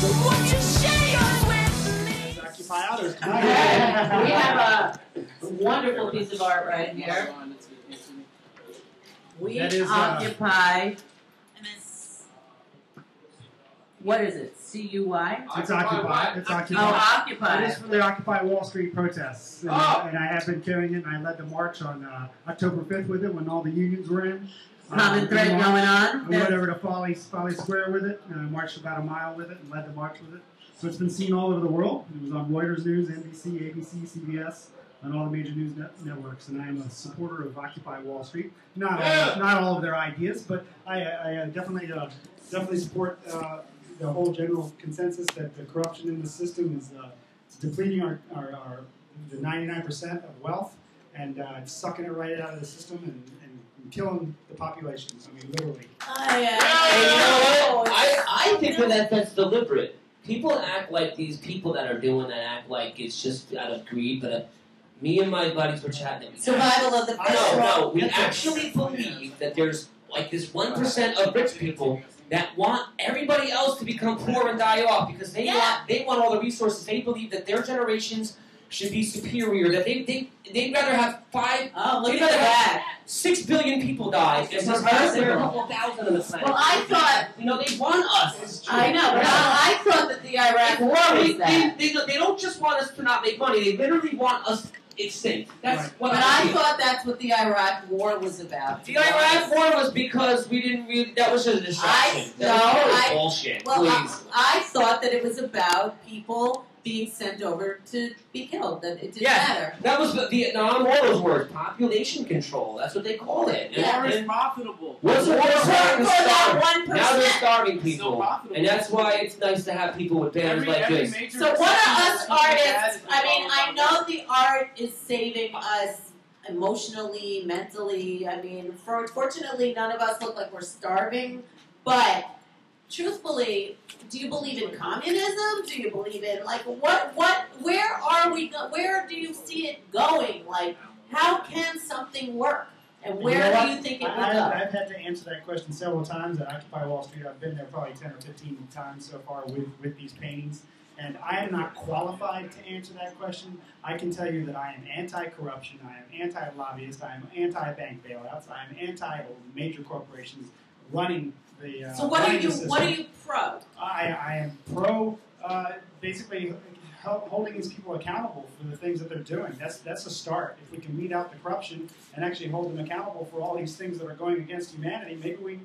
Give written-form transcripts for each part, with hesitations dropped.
Won't you share yours with me? Occupy others. We have a wonderful piece of art right here. We occupy. What is it? C-U-Y? It's Occupy. It's Occupy. Oh, Occupy. It is for the Occupy Wall Street protests. And I have been carrying it, and I led the march on October 5th with it when all the unions were in. Common thread going on. We went over to Folly Square with it, and I marched about a mile with it and led the march with it. So it's been seen all over the world. It was on Reuters News, NBC, ABC, CBS, on all the major news networks. And I am a supporter of Occupy Wall Street. Not all of their ideas, but I definitely support the whole general consensus that the corruption in the system is depleting the 99% of wealth and sucking it right out of the system and killing the population. I mean, literally. And you know what? I think that's deliberate. People act like these people that are doing that act like it's just out of greed, but me and my buddies were chatting. Survival of the fittest. No, we actually believe that there's like this 1% of rich people that want everybody else to become poor and die off because they want all the resources. They believe that their generations should be superior. That they'd rather have 6 billion people die than just there a couple thousand on the planet. Well, I thought they want us. I know, but I thought that the Iraq War was that. They don't just want us to not make money. They literally want us extinct. That's what I thought that's what the Iraq War was about. The Iraq War was because we didn't really, that was just a distraction. Bullshit. Well, I thought that it was about people being sent over to be killed. That it didn't matter. That was the Vietnam War. Those words, population control. That's what they call it. War is profitable. What's the war for that 1%? Now they're starving people, and that's why it's nice to have people with banners like this. So what are us artists? I mean, I know the art is saving us emotionally, mentally. I mean, fortunately, none of us look like we're starving, but truthfully, do you believe in communism? Do you believe in, like, where are we, where do you see it going? Like, how can something work? And where do you think it will go? I've had to answer that question several times at Occupy Wall Street. I've been there probably 10 or 15 times so far with these paintings. And I am not qualified to answer that question. I can tell you that I am anti-corruption, I am anti-lobbyist, I am anti-bank bailouts, I am anti-major corporations running the So what are you pro? I am pro basically holding these people accountable for the things that they're doing. That's a start. If we can weed out the corruption and actually hold them accountable for all these things that are going against humanity,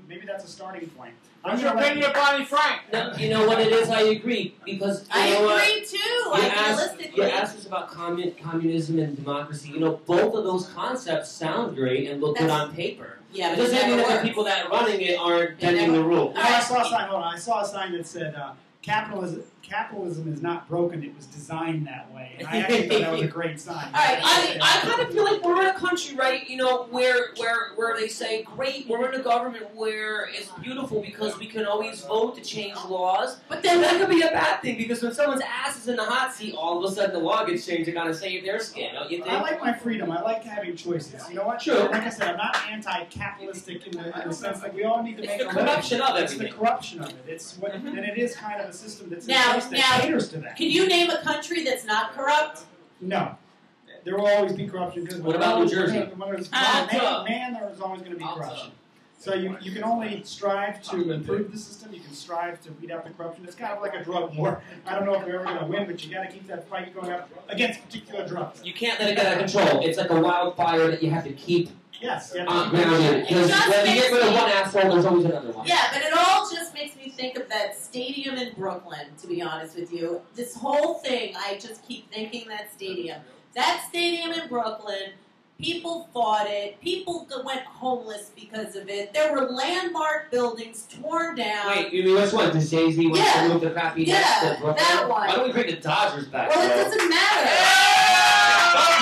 maybe that's a starting point. What's your opinion of Bonnie Frank? No, you know what it is? I agree because I agree too. You asked us about communism and democracy. You know, both of those concepts sound great and look good on paper. Yeah, it doesn't mean that the people that are running it aren't bending the rules. I saw a sign. Hold on. I saw a sign that said, "Capitalism is not broken; it was designed that way." And I actually thought that was a great sign. All right, I kind of feel like we're in a country, right? You know, where they say, "Great, we're in a government where it's beautiful because we can always vote to change laws." But then that could be a bad thing because when someone's ass is in the hot seat, all of a sudden the law gets changed to kind of save their skin. Don't you think? I like my freedom. I like having choices. You know what? True. Like I said, I'm not anti-capitalistic in the sense that we all need to make a living. It's the corruption of everything. It's the corruption of it. It's what, and it is kind of a system that's now, caters to that. Can you name a country that's not corrupt? No. There will always be corruption. Because what about New Jersey? When there's man, there's always going to be corruption. So you can only strive to improve the system. You can strive to weed out the corruption. It's kind of like a drug war. I don't know if we're ever going to win, but you got to keep that fight going up against particular drugs. You can't let it get out of control. It's like a wildfire that you have to keep. Yes. Because when you get rid of one asshole, there's always another one. Yeah, but it all just makes me think of that stadium in Brooklyn, to be honest with you. This whole thing, I just keep thinking that stadium. That stadium in Brooklyn, people fought it. People went homeless because of it. There were landmark buildings torn down. Wait, you mean which one? Does Jay-Z want to move the crappy next to Brooklyn? That one. Why don't we bring the Dodgers back? Well, it doesn't matter.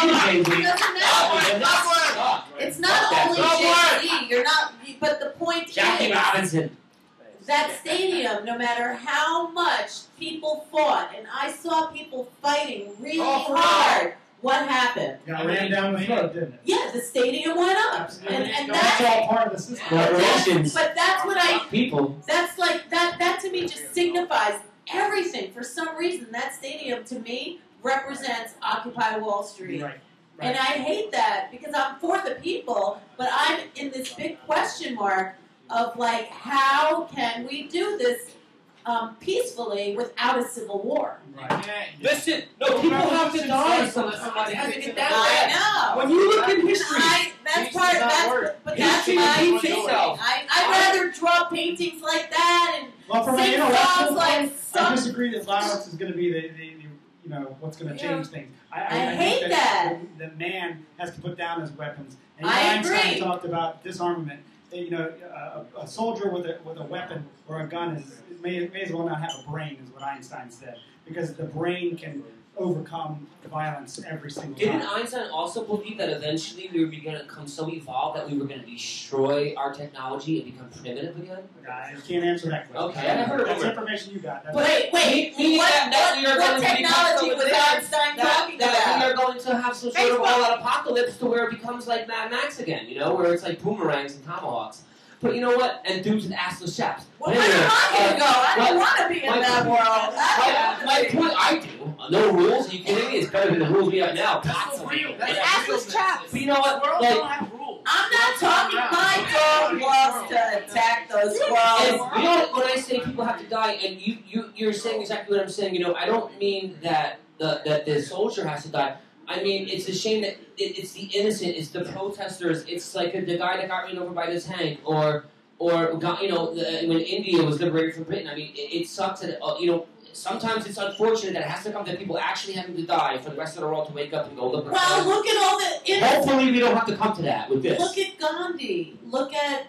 It doesn't matter. It's not only Jay-Z. You're not. But the point Jackie is, Robinson. That stadium, no matter how much people fought, and I saw people fighting really hard. What happened? Yeah, it ran down the throat, didn't it? Yeah, the stadium went up. Absolutely. And that's all part of the system. Corporations. But that's what people. That's like that to me just signifies everything. For some reason, that stadium to me represents Occupy Wall Street. Right. And I hate that because I'm for the people, but I'm in this big question mark of like, how can we do this peacefully without a civil war? Right. Listen, no, people have to die. Somebody has to get that bad. I know. When you look at history, That's History my repeats thing. itself. I'd rather draw paintings like that and Well, from sing songs like I disagree that violence is going to be the what's going to change things. I hate think that. the man has to put down his weapons. And I Einstein agree. talked about disarmament. A soldier with a weapon or a gun may as well not have a brain, is what Einstein said, because the brain can overcome violence every single time. Didn't Einstein also believe that eventually we were going to become so evolved that we were going to destroy our technology and become primitive again? I can't answer that question. Okay, I heard it. That's information you got. That's Wait, Meaning that we are what going to become technology so was advanced Einstein talking that we about? are going to have some sort of all-out apocalypse to where it becomes like Mad Max again, where it's like boomerangs and tomahawks. But you know what? And dudes with assless chaps. Well, where am I going to go? I don't want to be in that world. My point, I do. No rules? Are you kidding me? It's better than the rules we have now. That's real. That's assless chaps. But you know what? World Like, don't have rules. I'm not talking. My dog loves to attack those and squirrels. you know when I say people have to die, and you're saying exactly what I'm saying. I don't mean that the soldier has to die. I mean, it's a shame that it's the innocent, it's the protesters, it's like the guy that got run over by the tank, or got, when India was liberated from Britain. I mean, it sucks that sometimes it's unfortunate that it has to come to people actually having to die for the rest of the world to wake up and go look. Well, look at all the innocent. Hopefully, we don't have to come to that with this. Look at Gandhi. Look at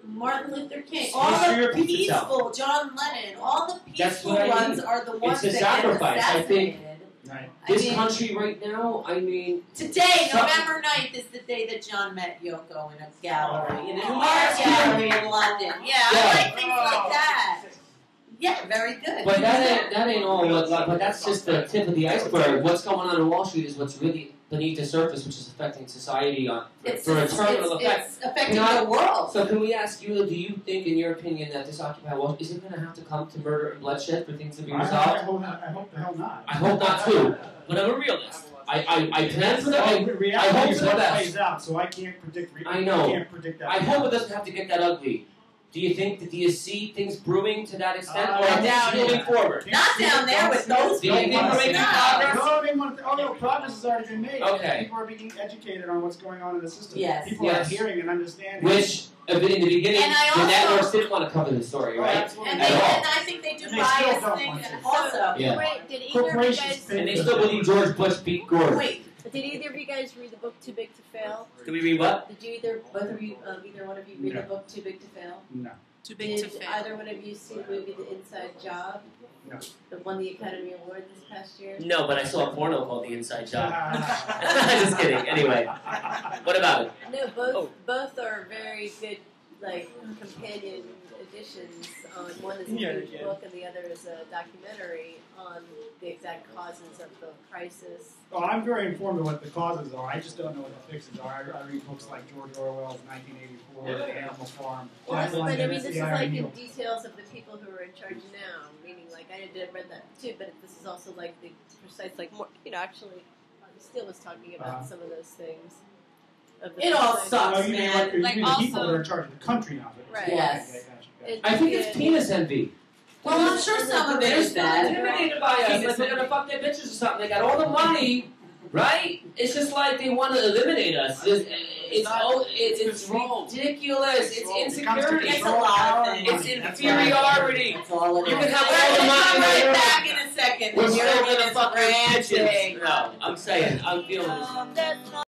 Martin Luther King. History All the repeats itself. peaceful, John Lennon. All the That's peaceful what I mean. ones are the ones It's a that sacrifice, get I think. assassinated. Right. This country right now, I mean... Today, Some- November 9th, is the day that John met Yoko in a gallery, in an Oh, art yeah. gallery in London. Yeah, I like things like that. Yeah, very good. But that ain't all. But that's just the tip of the iceberg. What's going on in Wall Street is what's really beneath the surface, which is affecting society for a terminal effect. It's affecting the world. So can we ask you, do you think, in your opinion, that this Occupy Wall Street, is it going to have to come to murder and bloodshed for things to be I resolved? hope the hell not. I hope not too. But I'm a realist. I plan for that. I Reality hope is for the what best. plays out, so I can't predict. I know. I can't predict that. I hope it doesn't have to get that ugly. Do you see things brewing to that extent, or I are doubt things moving it. forward? Not down there with those Do you think people. we're making No. progress? No, progress has already been made. Okay. People are being educated on what's going on in the system. Yes. People Yes. are hearing and understanding. Which, in the beginning, And I the also- networks didn't want to cover the story, right? Absolutely. And At all. I think they do And they still bias don't things want to. also. Yeah. Wait, did either of you Corporations guys pay And they still believe George Bush beat Gore. Wait, did either of you guys read the book Too Big to Fail? Did we read what? did you either one of you read the book Too Big to Fail? No. Too big to Did fail. either one of you see the movie The Inside Job? No. That won the Academy Award this past year? No, but I saw a porno called The Inside Job. Ah. Just kidding. Anyway, what about it? No, both are very good, like, companion editions. One is a huge book and the other is a documentary on the exact causes of the crisis. Well, I'm very informed of what the causes are. I just don't know what the fixes are. I read books like George Orwell's 1984, The Animal Farm. Well, Jack but I London, mean, It's this the is Iron like in Needle. details of the people who are in charge now. Meaning, like, I did read that too, but this is also like the precise, like more. Actually, Steele was talking about some of those things. Of the It all precise- sucks. Oh, you mean, man. you Like mean the people also- that are in charge of the country now? Right. Yes. Okay, gotcha. I think it's penis envy. Well, I'm sure some of it They're is still that. intimidated by us. Like they're gonna fuck their bitches or something. They got all the money, right? It's just like they want to eliminate us. It's ridiculous. It's insecurity. It's a lot of It's things. inferiority. That's all it You is. can have We're all the gonna come money in the right world. back in a second. We're and still you're gonna just fuck their ranting. bitches. No, I'm saying, I'm feeling this. That's not